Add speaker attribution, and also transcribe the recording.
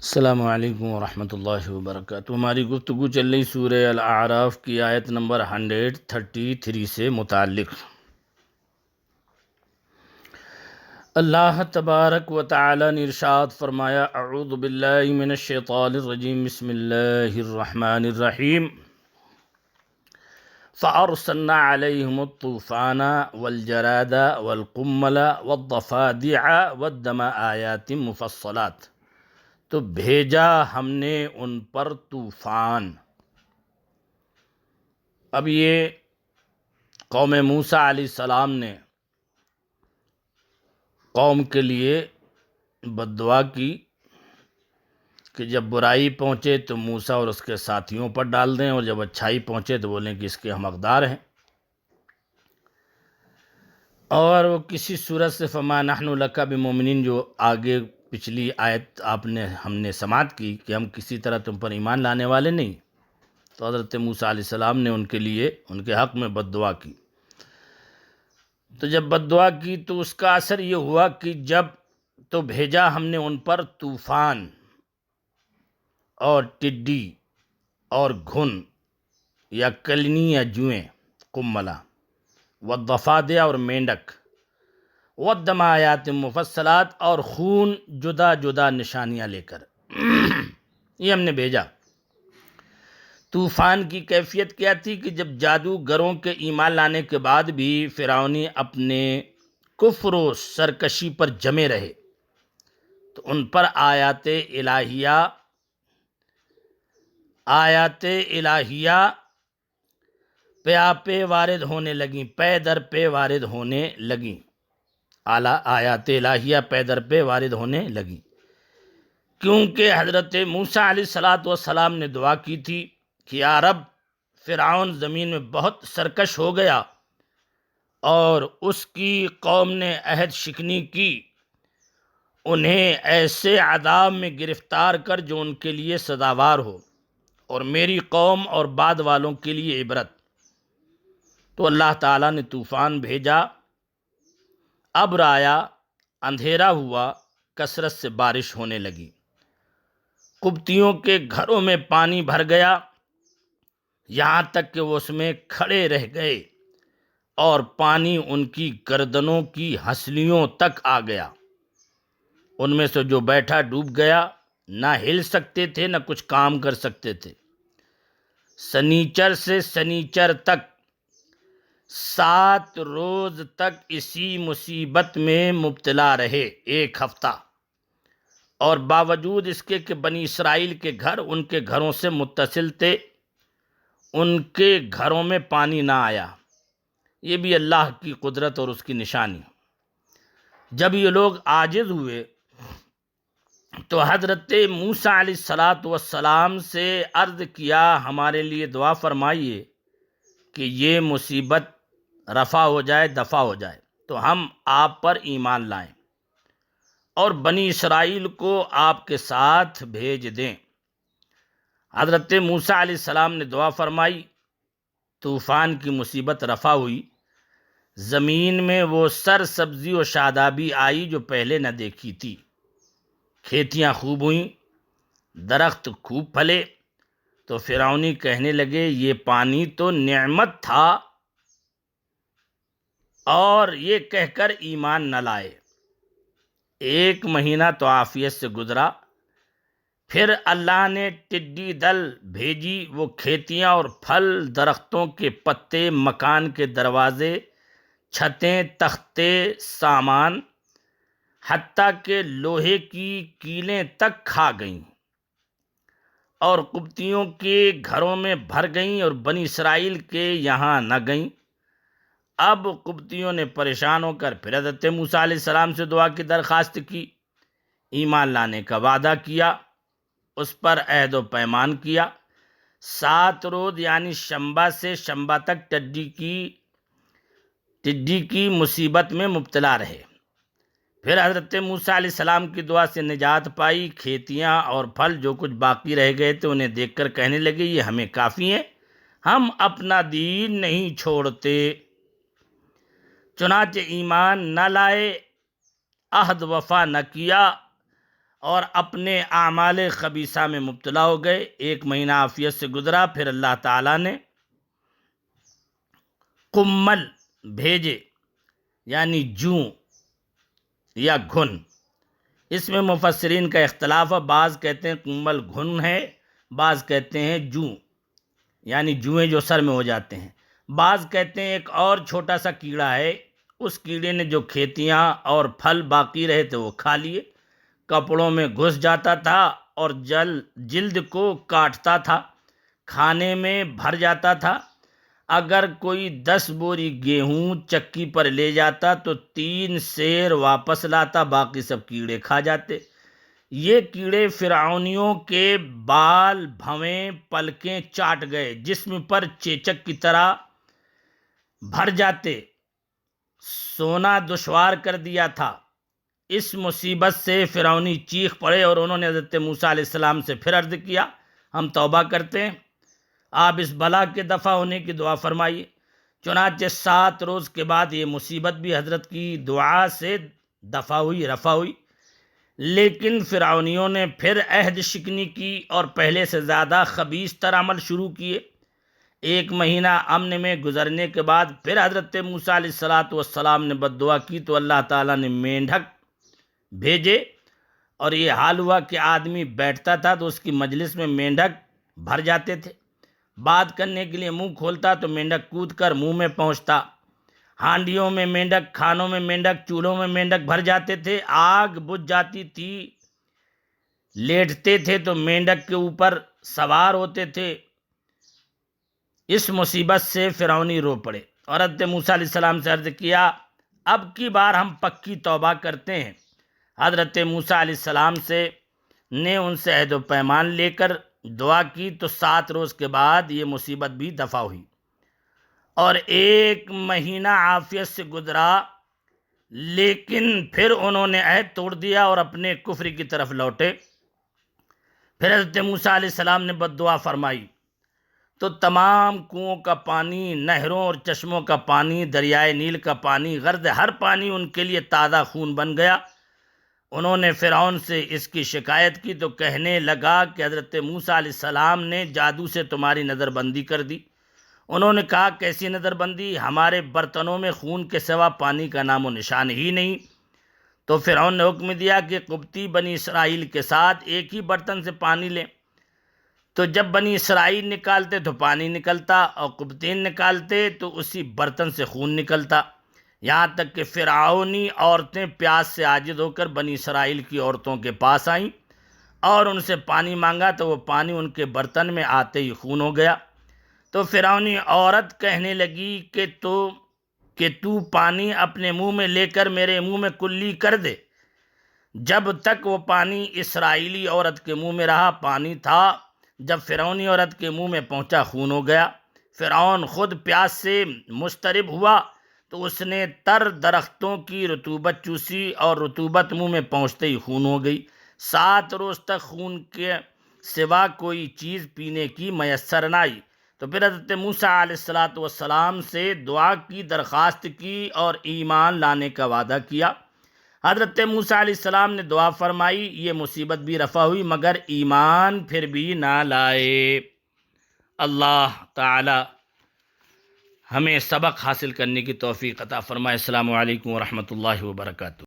Speaker 1: السلام علیکم ورحمۃ اللہ وبرکاتہ۔ ہماری گفتگو چل رہی سورہ الاعراف کی آیت نمبر 133 سے متعلق۔ اللہ تبارک و تعالی نے ارشاد فرمایا، اعوذ باللہ من الشیطان الرجیم، بسم اللہ الرحمن الرحیم۔ فَأَرْسَلْنَا عَلَيْهِمُ الطُّوفَانَ وَالْجَرَادَ وَالْقُمَّلَ وَالضَّفَادِعَ وَالدَّمَ آیَاتٍ مُفَصَّلَاتٍ، تو بھیجا ہم نے ان پر طوفان۔ اب یہ قوم موسیٰ علیہ السلام نے قوم کے لیے بد دعا کی کہ جب برائی پہنچے تو موسیٰ اور اس کے ساتھیوں پر ڈال دیں، اور جب اچھائی پہنچے تو بولیں کہ اس کے ہم حقدار ہیں۔ اور وہ کسی صورت سے فما نحن لک بمؤمنین، جو آگے پچھلی آیت ہم نے سماعت کی کہ ہم کسی طرح تم پر ایمان لانے والے نہیں، تو حضرت موسیٰ علیہ السلام نے ان کے لیے ان کے حق میں بد دعا کی۔ تو جب بد دعا کی تو اس کا اثر یہ ہوا کہ جب تو بھیجا ہم نے ان پر طوفان اور ٹڈی اور گھن یا کلنی یا جوئیں، قملہ والضفادع اور مینڈک، والدم آیات مفصلات اور خون جدا جدا نشانیاں لے کر یہ ہم نے بھیجا۔ طوفان کی کیفیت کیا تھی کہ جب جادوگروں کے ایمان لانے کے بعد بھی فرعونی اپنے کفر و سرکشی پر جمے رہے، تو ان پر آیات الہیہ پہ آپے وارد ہونے لگیں، پے در پہ وارد ہونے لگیں، آیات الہیہ پے در پہ وارد ہونے لگیں، کیونکہ حضرت موسیٰ علیہ السلام نے دعا کی تھی کہ یا رب، فرعون زمین میں بہت سرکش ہو گیا اور اس کی قوم نے عہد شکنی کی، انہیں ایسے عذاب میں گرفتار کر جو ان کے لیے سزاوار ہو، اور میری قوم اور بعد والوں کے لیے عبرت۔ تو اللہ تعالیٰ نے طوفان بھیجا، ابر آیا، اندھیرا ہوا، کثرت سے بارش ہونے لگی، قبطیوں کے گھروں میں پانی بھر گیا، یہاں تک کہ وہ اس میں کھڑے رہ گئے اور پانی ان کی گردنوں کی ہنسلیوں تک آ گیا۔ ان میں سے جو بیٹھا ڈوب گیا، نہ ہل سکتے تھے نہ کچھ کام کر سکتے تھے۔ سنیچر سے سنیچر تک 7 روز تک اسی مصیبت میں مبتلا رہے، 1 ہفتہ، اور باوجود اس کے کہ بنی اسرائیل کے گھر ان کے گھروں سے متصل تھے، ان کے گھروں میں پانی نہ آیا۔ یہ بھی اللہ کی قدرت اور اس کی نشانی۔ جب یہ لوگ عاجز ہوئے تو حضرت موسیٰ علیہ السلام سے عرض کیا، ہمارے لیے دعا فرمائیے کہ یہ مصیبت رفع ہو جائے، دفع ہو جائے، تو ہم آپ پر ایمان لائیں اور بنی اسرائیل کو آپ کے ساتھ بھیج دیں۔ حضرت موسیٰ علیہ السلام نے دعا فرمائی، طوفان کی مصیبت رفع ہوئی، زمین میں وہ سرسبزی و شادابی آئی جو پہلے نہ دیکھی تھی، کھیتیاں خوب ہوئیں، درخت خوب پھلے۔ تو فرعونی کہنے لگے یہ پانی تو نعمت تھا، اور یہ کہہ کر ایمان نہ لائے۔ 1 مہینہ تو عافیت سے گزرا، پھر اللہ نے ٹڈی دل بھیجی، وہ کھیتیاں اور پھل، درختوں کے پتے، مکان کے دروازے، چھتیں، تختے، سامان، حتیٰ کہ لوہے کی کیلیں تک کھا گئیں، اور قبطیوں کے گھروں میں بھر گئیں اور بنی اسرائیل کے یہاں نہ گئیں۔ اب قبطیوں نے پریشان ہو کر پھر حضرت موسیٰ علیہ السلام سے دعا کی درخواست کی، ایمان لانے کا وعدہ کیا، اس پر عہد و پیمان کیا۔ 7 روز یعنی شنبہ سے شنبہ تک ٹڈی کی مصیبت میں مبتلا رہے، پھر حضرت موسیٰ علیہ السلام کی دعا سے نجات پائی۔ کھیتیاں اور پھل جو کچھ باقی رہ گئے تھے انہیں دیکھ کر کہنے لگے یہ ہمیں کافی ہے، ہم اپنا دین نہیں چھوڑتے۔ چنانچہ ایمان نہ لائے، عہد وفا نہ کیا، اور اپنے اعمال خبیثہ میں مبتلا ہو گئے۔ 1 مہینہ عافیت سے گزرا، پھر اللہ تعالیٰ نے قمل بھیجے، یعنی جوں یا گھن۔ اس میں مفسرین کا اختلاف ہے، بعض کہتے ہیں قمل گھن ہے، بعض کہتے ہیں جوں، یعنی جوئیں جو سر میں ہو جاتے ہیں، بعض کہتے ہیں ایک اور چھوٹا سا کیڑا ہے، اس کیڑے نے جو کھیتیاں اور پھل باقی رہے تھے وہ کھا لیے، کپڑوں میں گھس جاتا تھا اور جلد کو کاٹتا تھا، کھانے میں بھر جاتا تھا۔ اگر کوئی 10 بوری گیہوں چکی پر لے جاتا تو 3 سیر واپس لاتا، باقی سب کیڑے کھا جاتے۔ یہ کیڑے فرعونیوں کے بال، بھویں، پلکیں چاٹ گئے، جسم پر چیچک کی طرح بھر جاتے، سونا دشوار کر دیا تھا۔ اس مصیبت سے فرعونی چیخ پڑے اور انہوں نے حضرت موسیٰ علیہ السلام سے پھر عرض کیا، ہم توبہ کرتے ہیں، آپ اس بلا کے دفع ہونے کی دعا فرمائیے۔ چنانچہ 7 روز کے بعد یہ مصیبت بھی حضرت کی دعا سے رفع ہوئی، لیکن فرعونیوں نے پھر عہد شکنی کی اور پہلے سے زیادہ خبیث تر عمل شروع کیے۔ 1 مہینہ امن میں گزرنے کے بعد پھر حضرت موسیٰ علیہ السلام نے بد دعا کی تو اللہ تعالیٰ نے مینڈھک بھیجے، اور یہ حال ہوا کہ آدمی بیٹھتا تھا تو اس کی مجلس میں مینڈھک بھر جاتے تھے، بات کرنے کے لیے منہ کھولتا تو مینڈھک کود کر منہ میں پہنچتا، ہانڈیوں میں مینڈھک، کھانوں میں مینڈھک، چولہوں میں مینڈھک بھر جاتے تھے، آگ بجھ جاتی تھی، لیٹتے تھے تو مینڈھک کے اوپر سوار ہوتے تھے۔ اس مصیبت سے فرعونی رو پڑے اور حضرت موسیٰ علیہ السلام سے عرض کیا، اب کی بار ہم پکی توبہ کرتے ہیں۔ حضرت موسیٰ علیہ السلام نے ان سے عہد و پیمان لے کر دعا کی تو 7 روز کے بعد یہ مصیبت بھی دفع ہوئی اور 1 مہینہ عافیت سے گزرا، لیکن پھر انہوں نے عہد توڑ دیا اور اپنے کفر کی طرف لوٹے۔ پھر حضرت موسیٰ علیہ السلام نے بد دعا فرمائی تو تمام کنوؤں کا پانی، نہروں اور چشموں کا پانی، دریائے نیل کا پانی، غرض ہر پانی ان کے لیے تازہ خون بن گیا۔ انہوں نے فرعون سے اس کی شکایت کی تو کہنے لگا کہ حضرت موسیٰ علیہ السلام نے جادو سے تمہاری نظر بندی کر دی۔ انہوں نے کہا، کیسی نظر بندی؟ ہمارے برتنوں میں خون کے سوا پانی کا نام و نشان ہی نہیں۔ تو فرعون نے حکم دیا کہ قبطی بنی اسرائیل کے ساتھ ایک ہی برتن سے پانی لیں، تو جب بنی اسرائیل نکالتے تو پانی نکلتا اور قبطین نکالتے تو اسی برتن سے خون نکلتا، یہاں تک کہ فرعونی عورتیں پیاس سے عاجز ہو کر بنی اسرائیل کی عورتوں کے پاس آئیں اور ان سے پانی مانگا تو وہ پانی ان کے برتن میں آتے ہی خون ہو گیا۔ تو فرعونی عورت کہنے لگی کہ تو پانی اپنے منہ میں لے کر میرے منہ میں کلی کر دے۔ جب تک وہ پانی اسرائیلی عورت کے منہ میں رہا پانی تھا، جب فرعونی عورت کے منہ میں پہنچا خون ہو گیا۔ فرعون خود پیاس سے مضطرب ہوا تو اس نے تر درختوں کی رطوبت چوسی اور رطوبت منہ میں پہنچتے ہی خون ہو گئی۔ 7 روز تک خون کے سوا کوئی چیز پینے کی میسر نہ آئی۔ تو پھر حضرت موسیٰ علیہ السلام سے دعا کی، درخواست کی اور ایمان لانے کا وعدہ کیا۔ حضرت موسیٰ علیہ السلام نے دعا فرمائی، یہ مصیبت بھی رفع ہوئی مگر ایمان پھر بھی نہ لائے۔ اللہ تعالی ہمیں سبق حاصل کرنے کی توفیق عطا فرمائے۔ السلام علیکم ورحمۃ اللہ وبرکاتہ۔